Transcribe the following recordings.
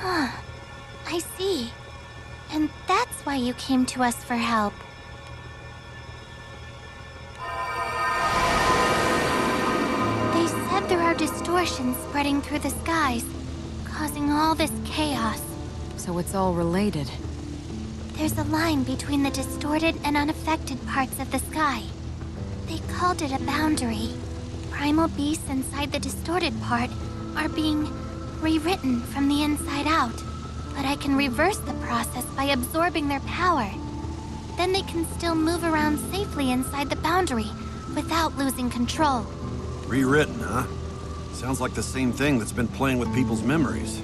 Huh. I see. And that's why you came to us for help. They said there are distortions spreading through the skies, causing all this chaos. So it's all related. There's a line between the distorted and unaffected parts of the sky. They called it a boundary. Primal beasts inside the distorted part are being rewritten from the inside out. But I can reverse the process by absorbing their power. Then they can still move around safely inside the boundary without losing control. Rewritten, huh? Sounds like the same thing that's been playing with people's memories.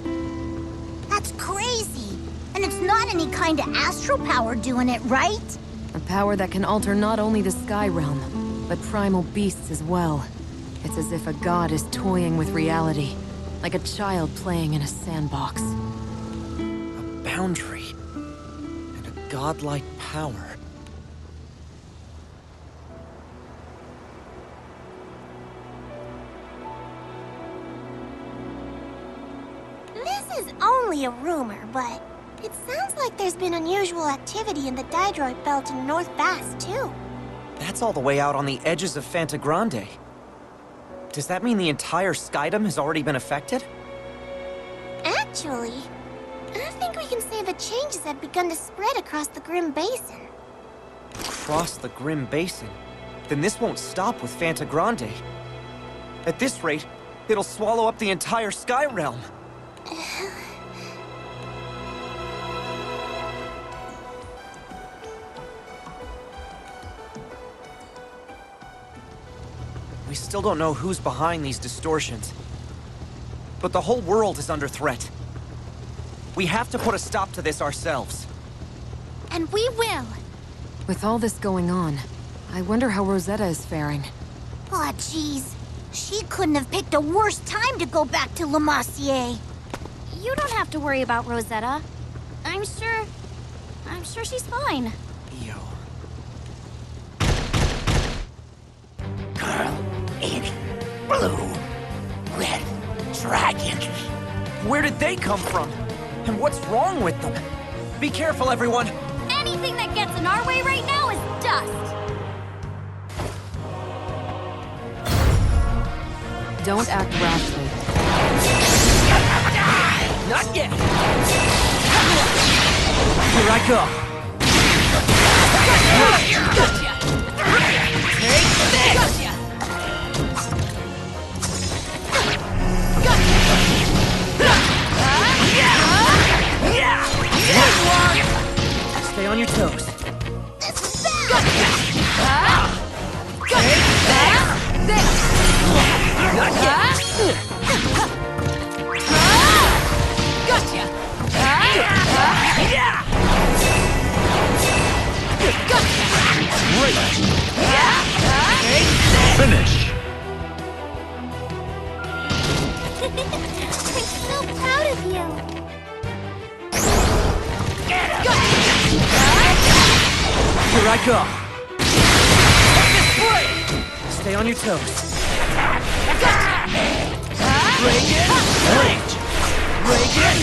That's crazy! And it's not any kind of astral power doing it, right? A power that can alter not only the sky realm, but primal beasts as well. It's as if a god is toying with reality, like a child playing in a sandbox. Boundary and a godlike power. This is only a rumor, but it sounds like there's been unusual activity in the Dydroid Belt in North Bass, too. That's all the way out on the edges of Fanta Grande. Does that mean the entire Skydom has already been affected? Actually, I think we can say the changes have begun to spread across the Grim Basin. Across the Grim Basin? Then this won't stop with Fanta Grande. At this rate, it'll swallow up the entire Sky Realm. We still don't know who's behind these distortions. But the whole world is under threat. We have to put a stop to this ourselves. And we will! With all this going on, I wonder how Rosetta is faring. Aw, jeez. She couldn't have picked a worse time to go back to La Massier. You don't have to worry about Rosetta. I'm sure she's fine. Yo. Blue, red dragons. Where did they come from? And what's wrong with them? Be careful, everyone! Anything that gets in our way right now is dust! Don't act rashly. Not yet! Here I go! Take this! Stay on your toes. This is bad! Not yet! Finish. I'm so proud of you. Here I go! Stay on your toes. Reagan! Rage! Reagan!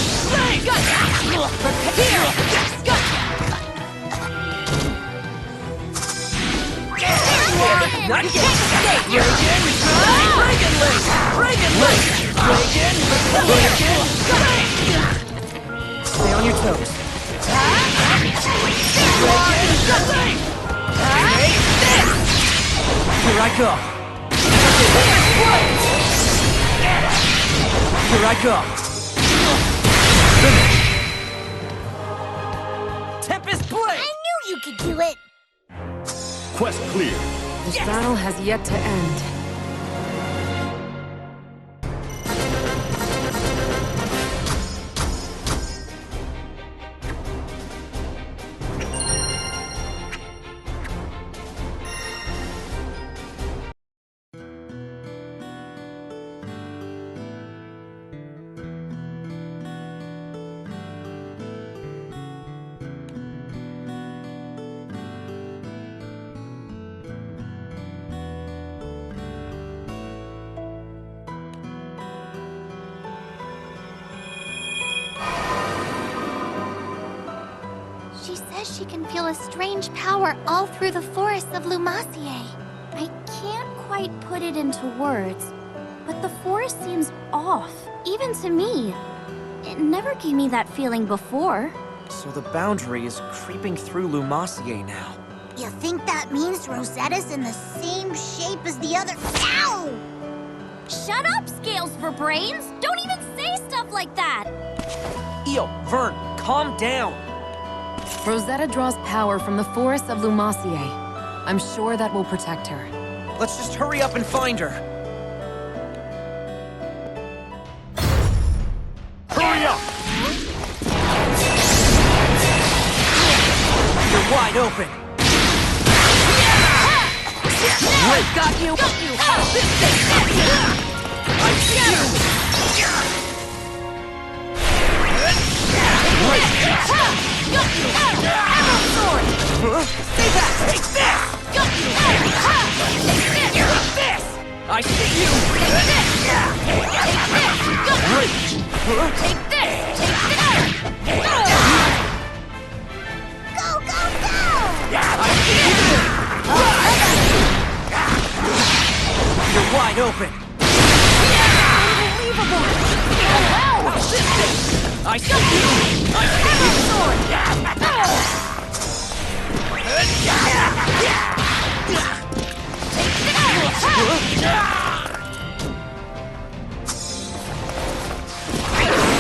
Not yet! Reagan! Reagan Link! Reagan Link! Reagan! Reagan! Stay on your toes. Reagan! Here I go! Here I go! Finish! Tempest Blade! I knew you could do it. Quest clear. This battle has yet to end. says she can feel a strange power all through the forests of Lumacier. I can't quite put it into words, but the forest seems off, even to me. It never gave me that feeling before. So the boundary is creeping through Lumacier now. You think that means Rosetta's in the same shape as the other— Ow! Shut up, Scales for Brains! Don't even say stuff like that! Io, Vern, calm down! Rosetta draws power from the forests of Lumacier. I'm sure that will protect her. Let's just hurry up and find her. Hurry up! You're wide open. Wait, got you! Got you! I see you! Stay back! Take this! Take this! I see you! Take this! Go, go, go! I see you! You're wide open. Unbelievable! I see you! I see you!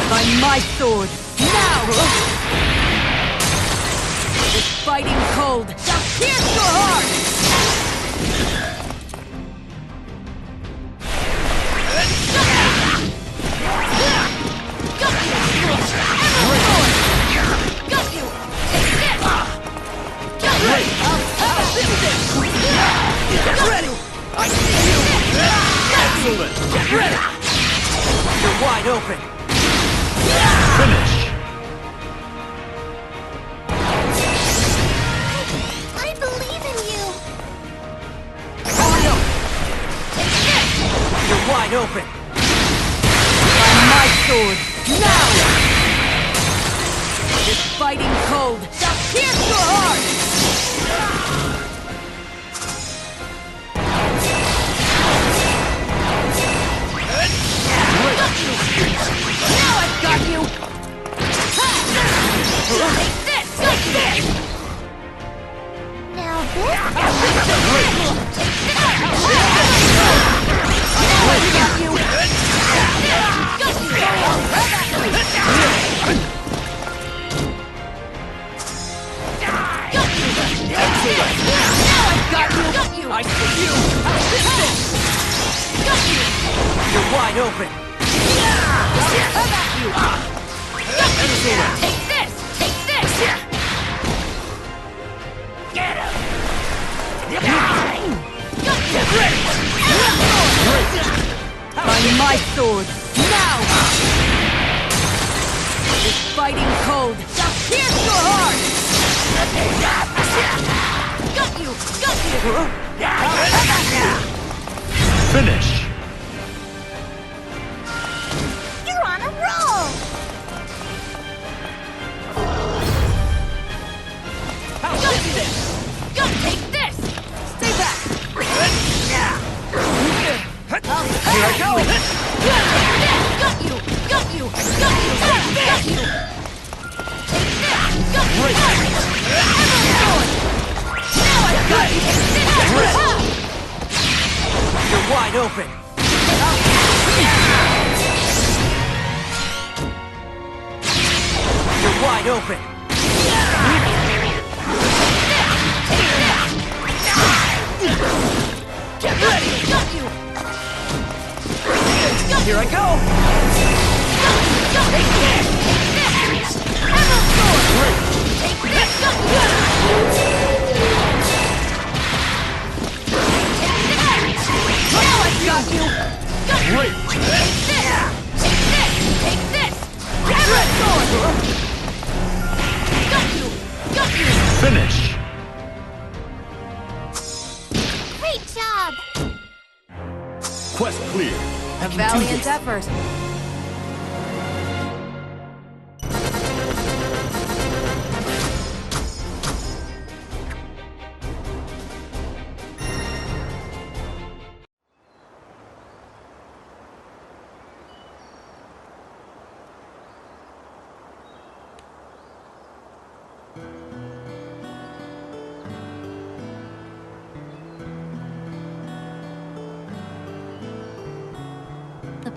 By my sword! Now! This fighting cold shall pierce your heart! Get ready! I see you! Excellent! Get ready! You're wide open. Finish! I believe in you! Hurry up! You're wide open. By my sword! Now! This fighting cold shall pierce your heart! Now I've got you! Take this! Take this! Now this— Now I've got you! Now I've got you! I see you! You're wide open. Take this! Take this! Get him! By my sword! Now! This fighting cold shall pierce your heart! Got you! Got you! Finish! You're on a roll! Go! Take this! Stay back! Here I go! Got you! Got you! Got you! Now I've got you! You're wide open. You're wide open. Get ready! Got you! Here I go! Take this! Emerald Sword! Take this! Now I've got you! Great! Take this! Take this! Emerald Sword! Got you! Finish! Great job! Quest clear. A valiant effort.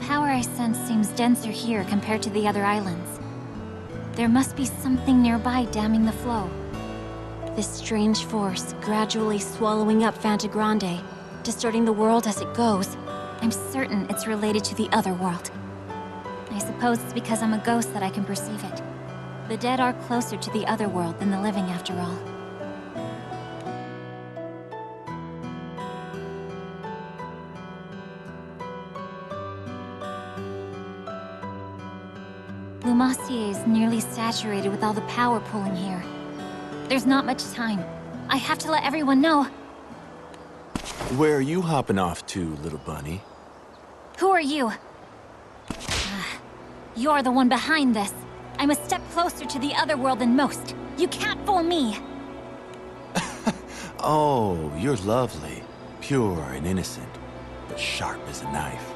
power I sense seems denser here compared to the other islands. There must be something nearby damming the flow. This strange force gradually swallowing up Fanta Grande, distorting the world as it goes. I'm certain it's related to the other world. I suppose it's because I'm a ghost that I can perceive it. The dead are closer to the other world than the living, after all. Lumassier is nearly saturated with all the power pulling here. There's not much time. I have to let everyone know. Where are you hopping off to, little bunny? Who are you? You're the one behind this. I'm a step closer to the other world than most. You can't fool me. Oh, you're lovely. Pure and innocent, but sharp as a knife.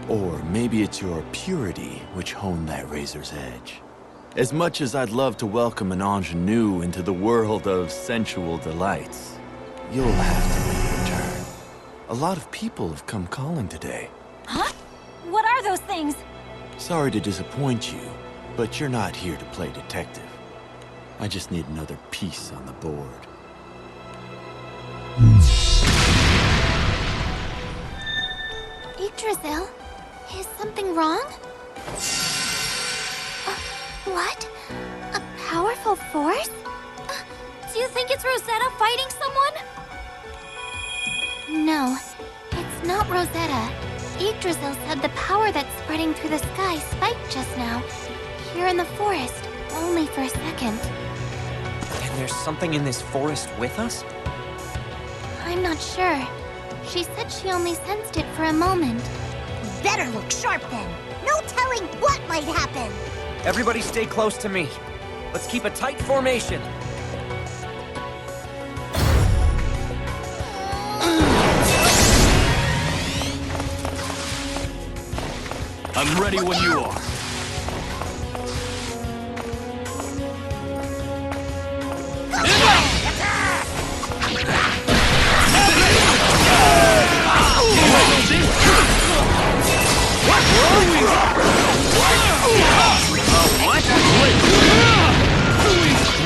Or maybe it's your purity which honed that razor's edge. As much as I'd love to welcome an ingenue into the world of sensual delights, you'll have to make a return. A lot of people have come calling today. Huh? What are those things? Sorry to disappoint you, but you're not here to play detective. I just need another piece on the board. Yggdrasil? Is something wrong? What? A powerful force? Do you think it's Rosetta fighting someone? No, it's not Rosetta. Yggdrasil said the power that's spreading through the sky spiked just now. Here in the forest, only for a second. And there's something in this forest with us? I'm not sure. She said she only sensed it for a moment. Better look sharp then. No telling what might happen. Everybody stay close to me. Let's keep a tight formation. I'm ready when you are.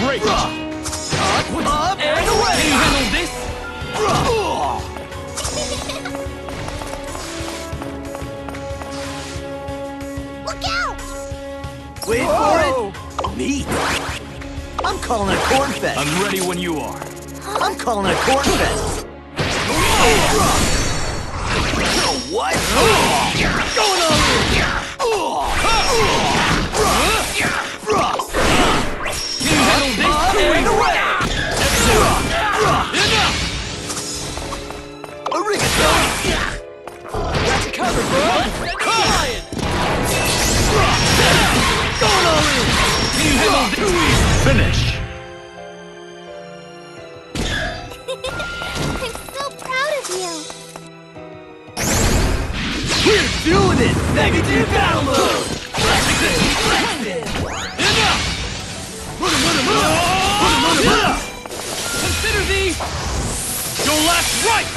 Great! Up and away! Can you handle this? Look out! Wait for it! Neat! I'm calling a corn fest! I'm ready when you are. I'm calling a corn fest! What? Going on in! Can you handle this? And away! Arigato! Got you covered, bro! Going all in! Can you handle this? Finish! I'm so proud of you. We're doing it! Negative battle mode! Enough! Consider these your last right!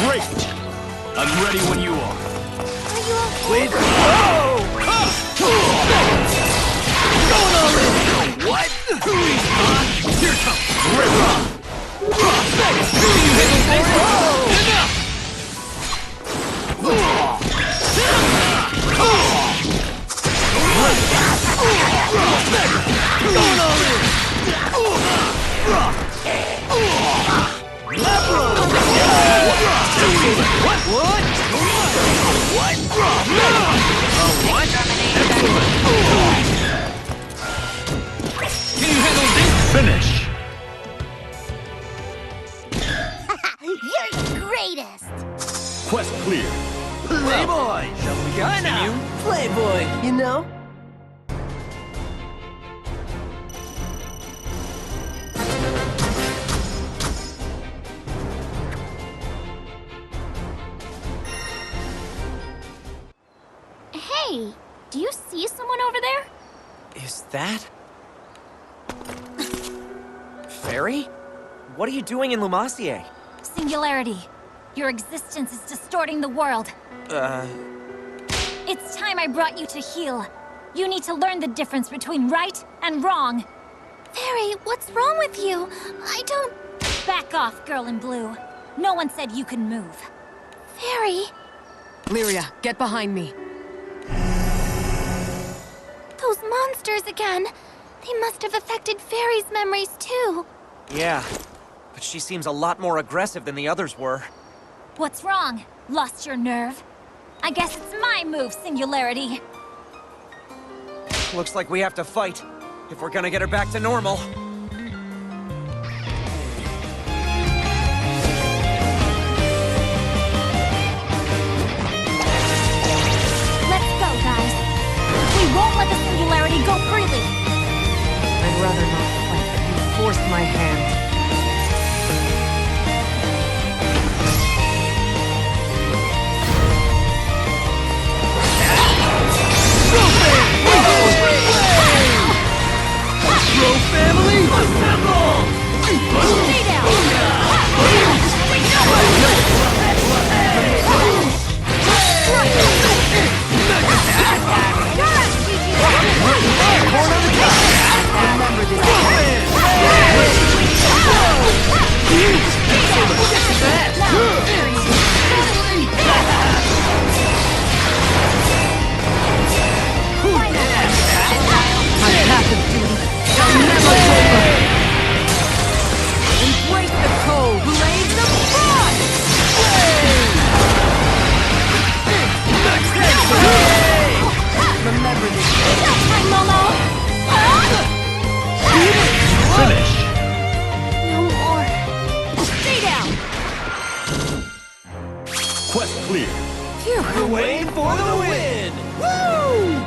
Great! I'm ready when you are. Are you okay? Wait! Whoa! Going all in! What? Here it comes! Great! Enough! Going all in! What? What? Can you handle this? Finish! You're the greatest! Quest clear. Playboy! Shall we continue? Playboy, you know? Hey, do you see someone over there? Is that... Fairy? What are you doing in Lumacier? Singularity. Your existence is distorting the world. It's time I brought you to heal. You need to learn the difference between right and wrong. Fairy, what's wrong with you? I don't... Back off, girl in blue. No one said you could move. Fairy... Lyria, get behind me. Those monsters again. They must have affected Fairy's memories too. Yeah, but she seems a lot more aggressive than the others were. What's wrong? Lost your nerve? I guess it's my move, Singularity. Looks like we have to fight, if we're gonna get her back to normal. Let's go, guys. We won't let the Singularity go freely. I'd rather not fight, but you forced my hand. Bro family, assemble! Stay down! Remember this. My path of duty shall never waver. Embrace the cold, blaze the frost! Remember this. Showtime, Momo! Finish! No more. Stay down! Quest clear. We're waiting for the win! Woo!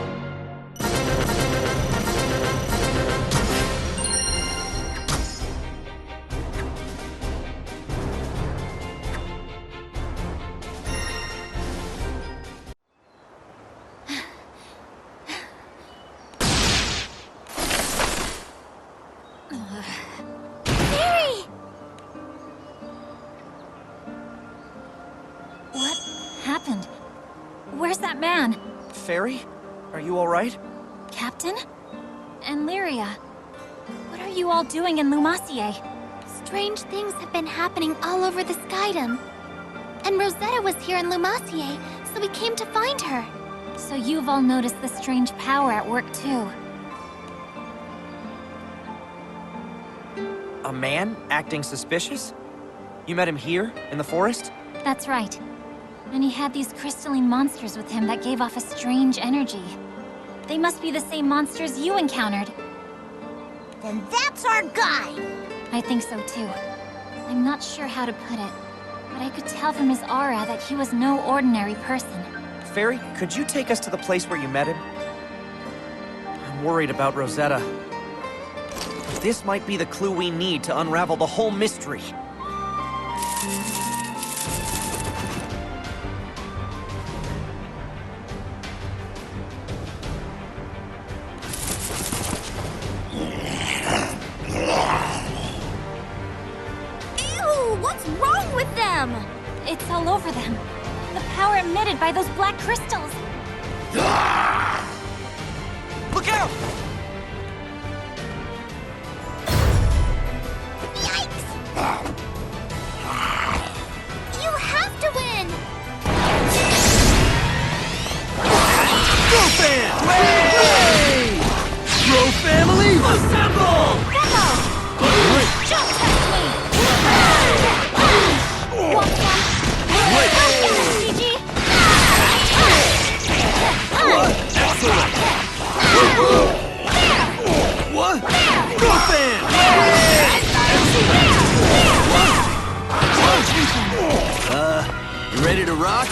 Fairy! What happened? Where's that man? Fairy? Are you alright? Captain? And Lyria? What are you all doing in Lumacier? Strange things have been happening all over the Skydom. And Rosetta was here in Lumacier, so we came to find her. So you've all noticed the strange power at work too. A man acting suspicious? You met him here, in the forest? That's right. And he had these crystalline monsters with him that gave off a strange energy. They must be the same monsters you encountered. Then that's our guy. I think so too. I'm not sure how to put it, but I could tell from his aura that he was no ordinary person. Fairy, could you take us to the place where you met him? I'm worried about Rosetta. This might be the clue we need to unravel the whole mystery. Ew! What's wrong with them? It's all over them. The power emitted by those black crystals. Look out! You have to win! Bro family, assemble! Jump test me! Want some? Gigi! What? Bro fan! You ready to rock?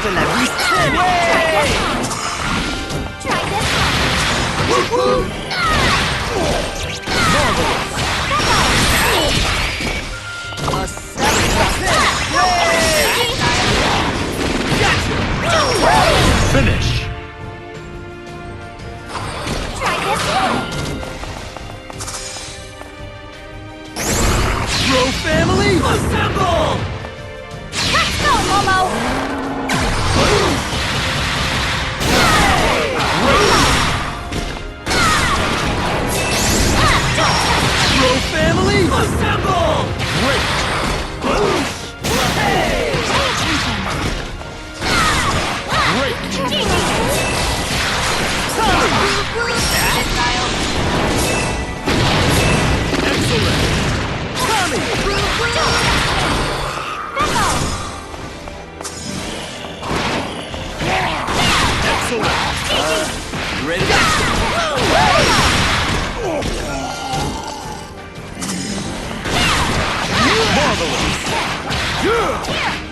Hasta la vista! Try this Finish! Try this Bro family, assemble! Let's go, Momo! Bro family, assemble! Great! Ready? Marvelous!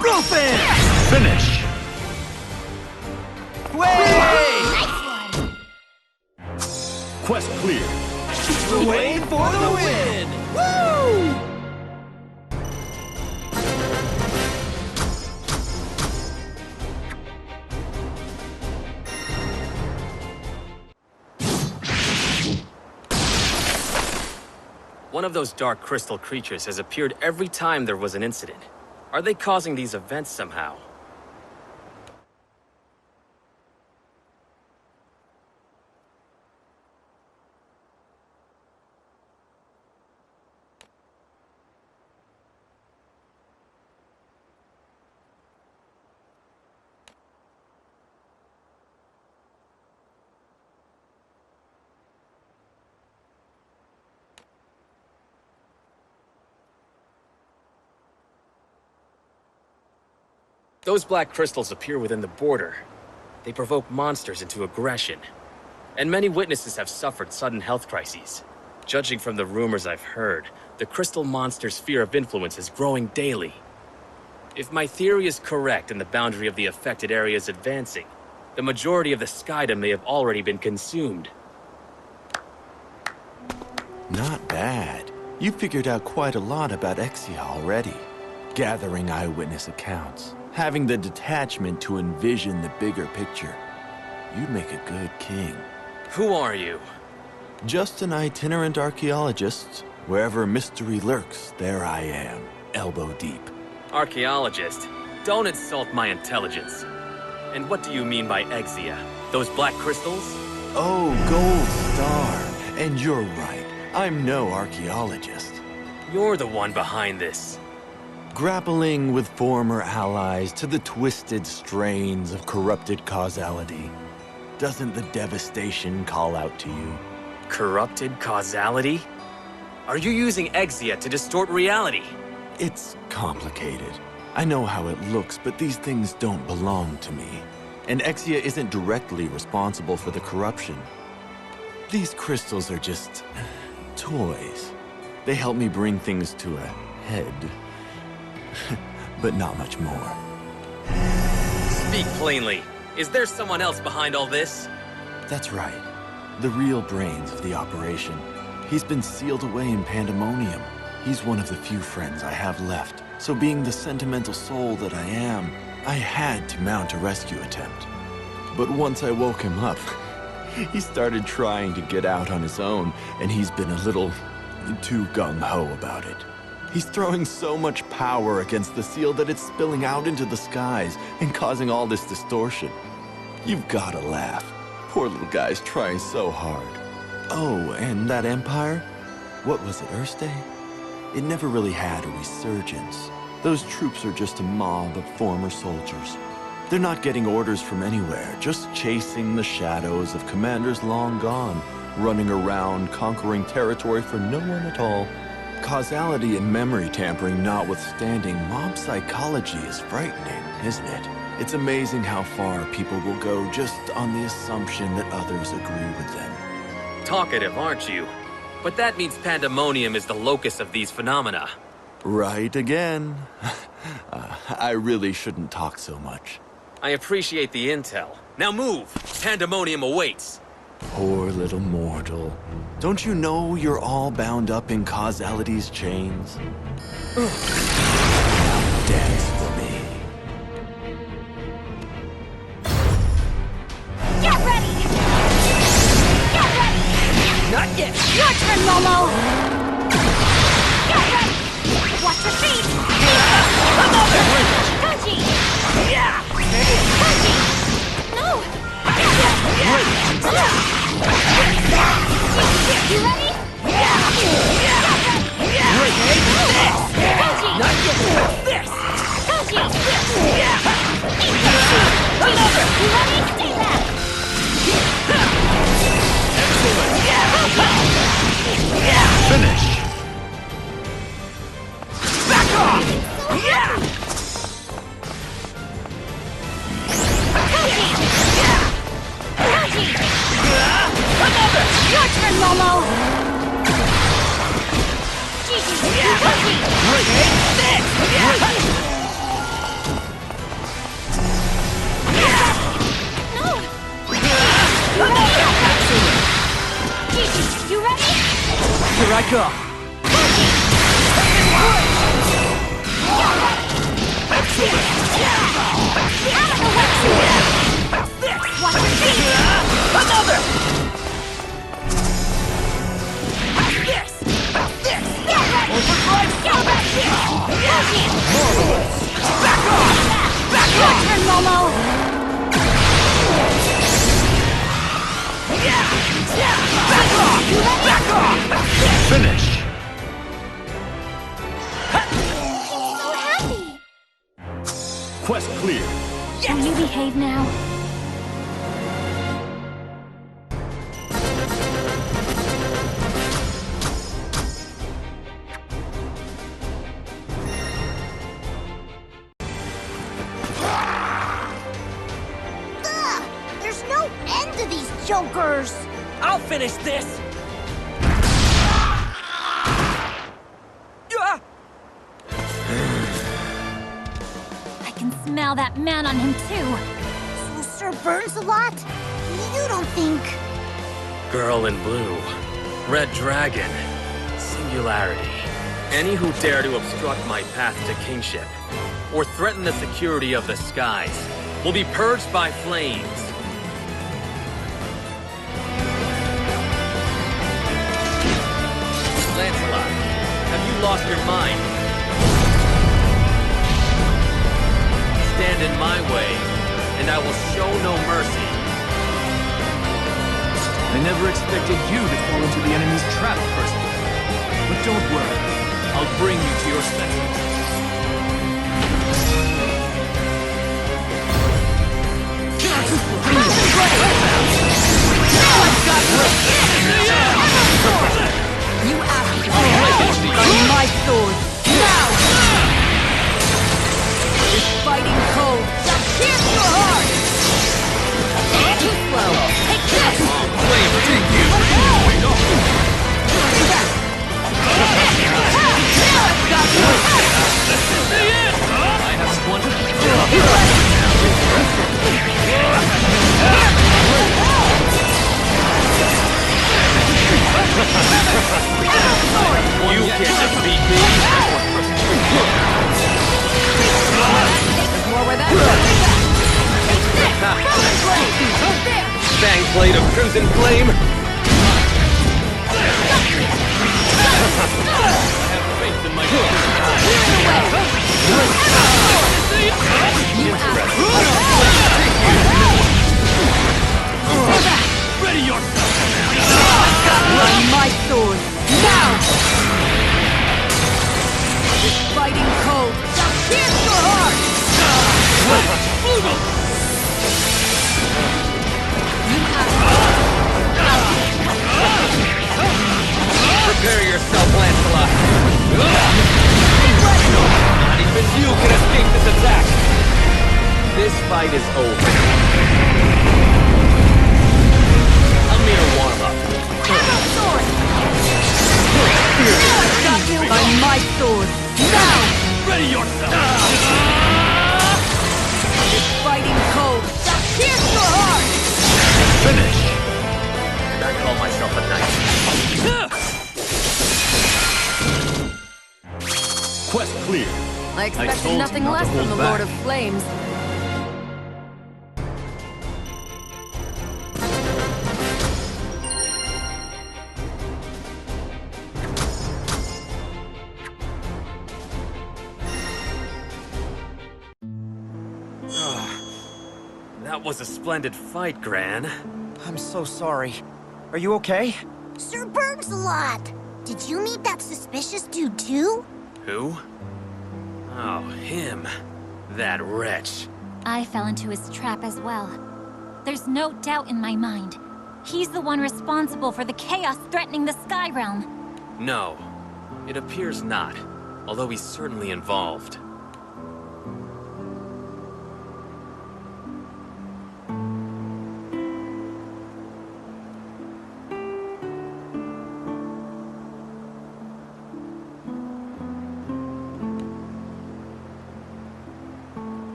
Bro fans! Finish! Quest clear. Wait for the win! Woo! One of those dark crystal creatures has appeared every time there was an incident. Are they causing these events somehow? Those black crystals appear within the border. They provoke monsters into aggression. And many witnesses have suffered sudden health crises. Judging from the rumors I've heard, the crystal monster's sphere of influence is growing daily. If my theory is correct and the boundary of the affected area is advancing, the majority of the Skydom may have already been consumed. Not bad. You figured out quite a lot about Exia already. Gathering eyewitness accounts. Having the detachment to envision the bigger picture. You'd make a good king. Who are you? Just an itinerant archaeologist. Wherever mystery lurks, there I am, elbow deep. Archaeologist. Don't insult my intelligence. And what do you mean by Exia? Those black crystals? Oh, Gold Star. And you're right. I'm no archaeologist. You're the one behind this. Grappling with former allies to the twisted strains of corrupted causality. Doesn't the devastation call out to you? Corrupted causality? Are you using Exia to distort reality? It's complicated. I know how it looks, but these things don't belong to me. And Exia isn't directly responsible for the corruption. These crystals are just toys. They help me bring things to a head. But not much more. Speak plainly. Is there someone else behind all this? That's right. The real brains of the operation. He's been sealed away in Pandemonium. He's one of the few friends I have left. So being the sentimental soul that I am, I had to mount a rescue attempt. But once I woke him up, he started trying to get out on his own, and he's been a little too gung-ho about it. He's throwing so much power against the seal that it's spilling out into the skies and causing all this distortion. You've gotta laugh. Poor little guy's trying so hard. Oh, and that empire? What was it, Erste? It never really had a resurgence. Those troops are just a mob of former soldiers. They're not getting orders from anywhere, just chasing the shadows of commanders long gone, running around, conquering territory for no one at all. Causality and memory tampering notwithstanding, mob psychology is frightening, isn't it? It's amazing how far people will go just on the assumption that others agree with them. Talkative, aren't you? But that means Pandemonium is the locus of these phenomena. Right again. I really shouldn't talk so much. I appreciate the intel. Now move! Pandemonium awaits! Poor little mortal. Don't you know you're all bound up in causality's chains? Now dance for me. Get ready! Get ready! Not yet! Your turn, Momo! Get ready! Watch your feet! Goji! Yeah! Goji! No! You ready? Goji! Not yet! This! Goji! Another! You ready? Stay back! Finish! Back off! Yeah! Goji! Another! Your turn, Momo! Gigi! Goji! This! No! Gigi, you ready? Here I go! Out of the way! Watch your feet! Another! Get ready! Get ready! Goji! Back off! Your turn, Momo! Back off! Finish! So happy! Quest clear. Will you behave now? Ugh! There's no end to these jokers! I'll finish this! I can smell that man on him too. So Sir burns a lot? You don't think... Girl in blue. Red Dragon. Singularity. Any who dare to obstruct my path to kingship, or threaten the security of the skies, will be purged by flames. Lancelot, have you lost your mind? Stand in my way, and I will show no mercy. I never expected you to fall into the enemy's trap, personally. But don't worry, I'll bring you to your senses. You asked for it. On my sword. Now! This fighting cold shall pierce your heart! Too slow. Take this! Flame, take you! I have one. You can't defeat me! There's more where that goes. Fang blade of crimson flame! Have faith in my Ready yourself! On my sword. Now! This fighting cold shall pierce your heart! Prepare yourself, Lancelot! Not even you can escape this attack! This fight is over. A mere warm-up. By my sword. Now! Ready yourself! This fighting cold I expected told you nothing not to less than hold the back. Lord of Flames. That was a splendid fight, Gran. I'm so sorry. Are you okay? Sir Bergsalot! Did you meet that suspicious dude too? Who? Oh, him. That wretch. I fell into his trap as well. There's no doubt in my mind. He's the one responsible for the chaos threatening the Sky Realm. No, it appears not, although he's certainly involved.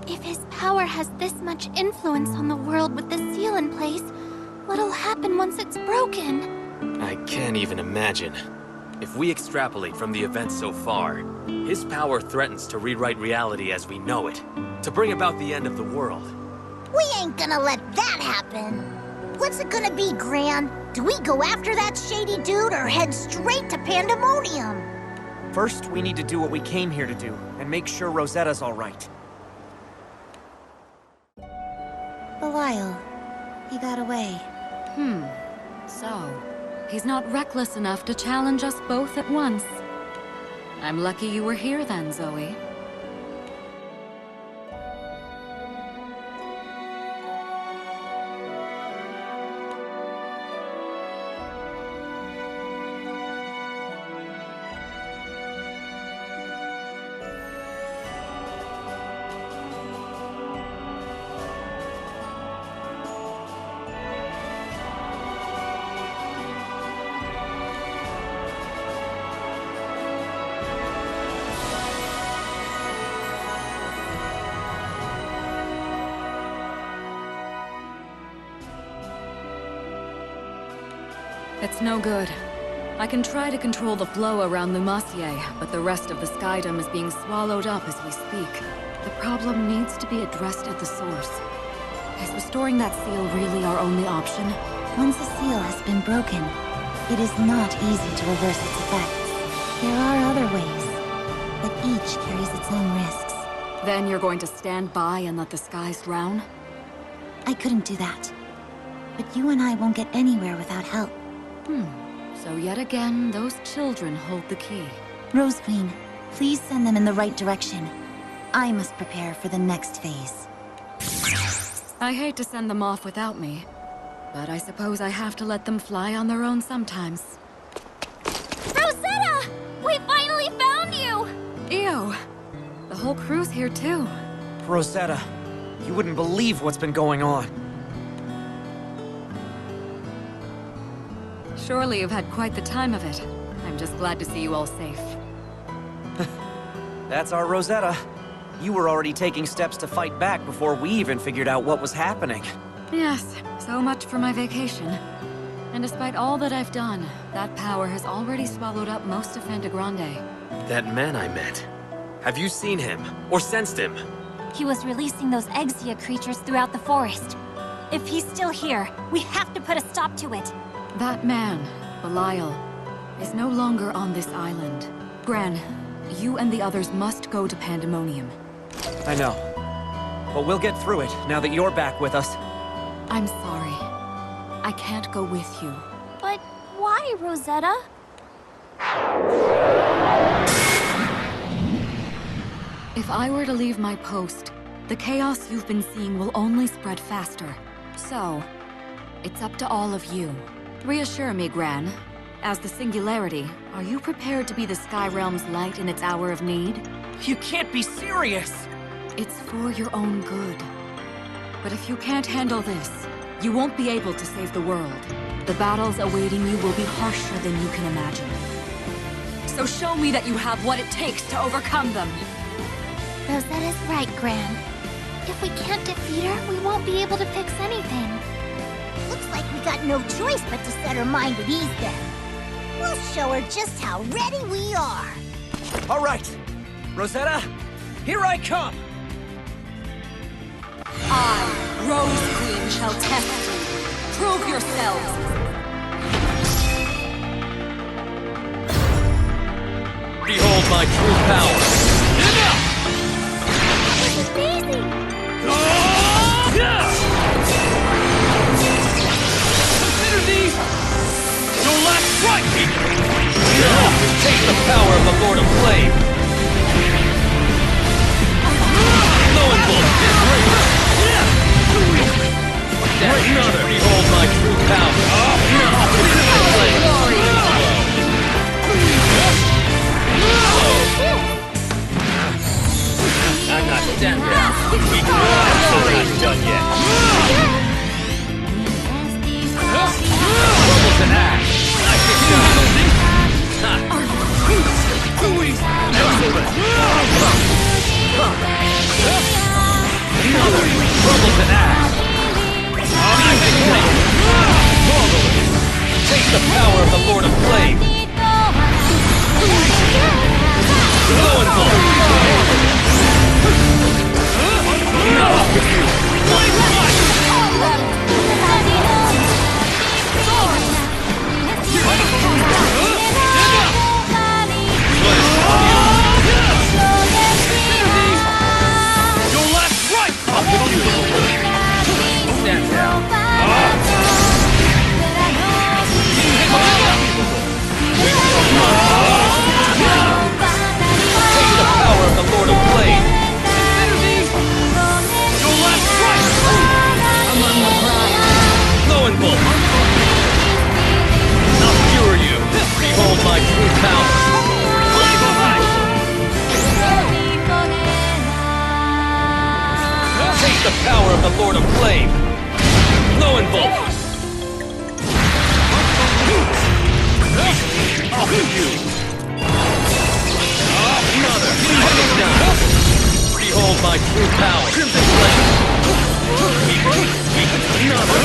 If his power has this much influence on the world with the seal in place, what'll happen once it's broken? I can't even imagine. If we extrapolate from the events so far, his power threatens to rewrite reality as we know it, to bring about the end of the world. We ain't gonna let that happen. What's it gonna be, Gran? Do we go after that shady dude or head straight to Pandemonium? First, we need to do what we came here to do, and make sure Rosetta's all right. Belial. He got away. So, he's not reckless enough to challenge us both at once. I'm lucky you were here then, Zoe. It's no good. I can try to control the flow around Lumassier, but the rest of the skydom is being swallowed up as we speak. The problem needs to be addressed at the source. Is restoring that seal really our only option? Once a seal has been broken, it is not easy to reverse its effects. There are other ways, but each carries its own risks. Then you're going to stand by and let the skies drown? I couldn't do that. But you and I won't get anywhere without help. So yet again, those children hold the key. Rose Queen, please send them in the right direction. I must prepare for the next phase. I hate to send them off without me, but I suppose I have to let them fly on their own sometimes. Rosetta! We finally found you! Ew! The whole crew's here too. Rosetta, you wouldn't believe what's been going on. Surely you've had quite the time of it. I'm just glad to see you all safe. That's our Rosetta. You were already taking steps to fight back before we even figured out what was happening. Yes, so much for my vacation. And despite all that I've done, that power has already swallowed up most of Fantagrande. That man I met. Have you seen him? Or sensed him? He was releasing those Exia creatures throughout the forest. If he's still here, we have to put a stop to it. That man, Belial, is no longer on this island. Gran, you and the others must go to Pandemonium. I know. But we'll get through it now that you're back with us. I'm sorry. I can't go with you. But why, Rosetta? If I were to leave my post, the chaos you've been seeing will only spread faster. So, it's up to all of you. Reassure me, Gran. As the Singularity, are you prepared to be the Sky Realm's light in its hour of need? You can't be serious! It's for your own good. But if you can't handle this, you won't be able to save the world. The battles awaiting you will be harsher than you can imagine. So show me that you have what it takes to overcome them! Rosetta's right, Gran. If we can't defeat her, we won't be able to fix anything. Looks like we got no choice but to set her mind at ease then. We'll show her just how ready we are. All right, Rosetta, here I come! I, Rose Queen, shall test you. Prove yourselves. Behold my true power. Amazing! Consider these your last strike! Taste the power of the Lord of Flame! Knowing another! Behold my true power! I'm not done yet. I'm not done yet. Troubles and ash. I can Another troubles and ash. Take the power of the Lord of Flame. Blow and blow. Your last strike! Stand down. Take the power of the Lord of Flame. Consider these your last strike. Among the crowd. Blow and bolt. I'll cure you. Behold my true power. Take the power of the Lord of Flame. Blow and bolt. Off with you. Another. Behold my true power. Crimson Flame. Another.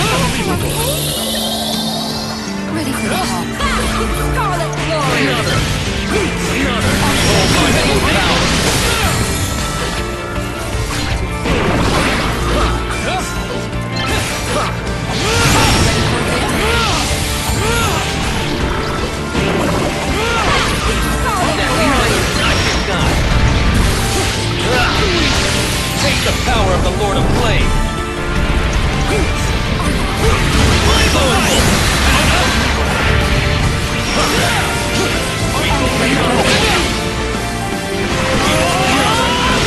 Ready for the call. Scarlet Glory! Another. Behold my true power. Take the power of the Lord of Flame.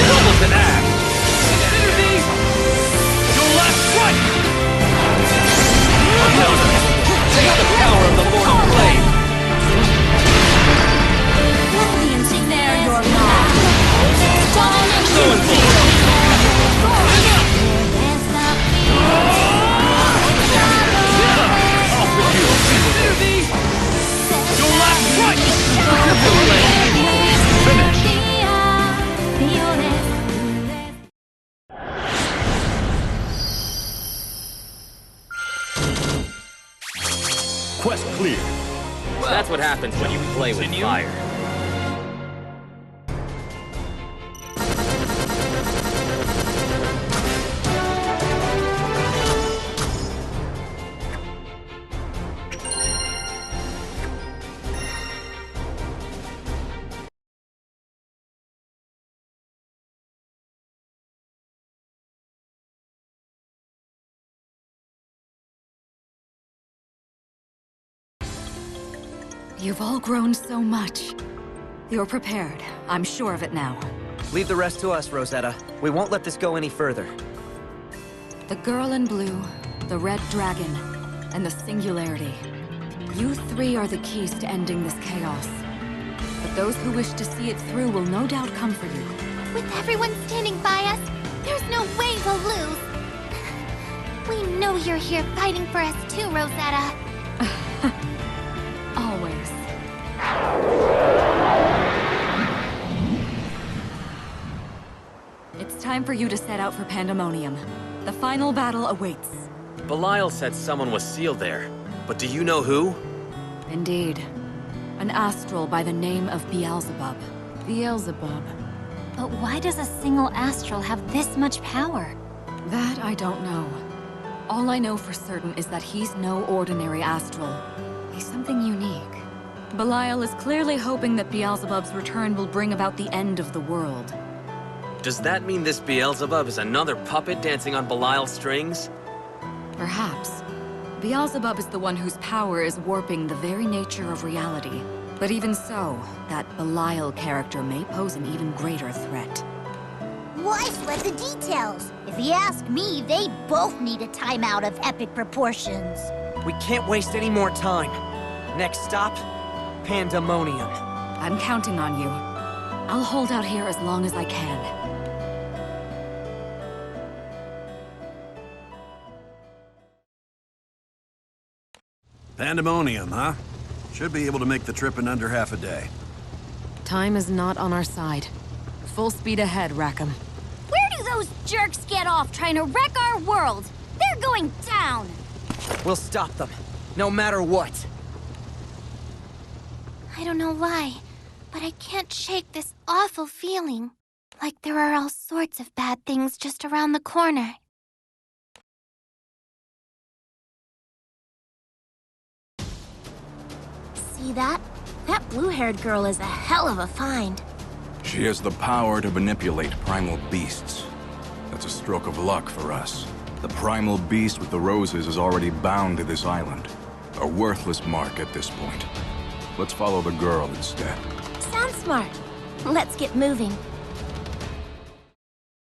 Troubles and ash. Consider these your last strike. Take the power of the Lord of Flame. There you're not. Blow and bolt. Off with you. Consider these your last strike. Finish. Quest clear. That's what happens when you play with fire. You've all grown so much. You're prepared. I'm sure of it now. Leave the rest to us, Rosetta. We won't let this go any further. The girl in blue, the red dragon, and the singularity. You three are the keys to ending this chaos. But those who wish to see it through will no doubt come for you. With everyone standing by us, there's no way we'll lose. We know you're here fighting for us too, Rosetta. Always. It's time for you to set out for Pandemonium. The final battle awaits. Belial said someone was sealed there, but do you know who? Indeed. An astral by the name of Beelzebub. Beelzebub. But why does a single astral have this much power? That I don't know. All I know for certain is that he's no ordinary astral. He's something unique. Belial is clearly hoping that Beelzebub's return will bring about the end of the world. Does that mean this Beelzebub is another puppet dancing on Belial's strings? Perhaps. Beelzebub is the one whose power is warping the very nature of reality. But even so, that Belial character may pose an even greater threat. Why sweat the details? If you ask me, they both need a timeout of epic proportions. We can't waste any more time. Next stop, Pandemonium. I'm counting on you. I'll hold out here as long as I can. Pandemonium, huh? Should be able to make the trip in under half a day. Time is not on our side. Full speed ahead, Rackham. Where do those jerks get off trying to wreck our world? They're going down! We'll stop them, no matter what. I don't know why, but I can't shake this awful feeling. Like there are all sorts of bad things just around the corner. See that? That blue-haired girl is a hell of a find. She has the power to manipulate primal beasts. That's a stroke of luck for us. The primal beast with the roses is already bound to this island. A worthless mark at this point. Let's follow the girl instead. Sounds smart. Let's get moving.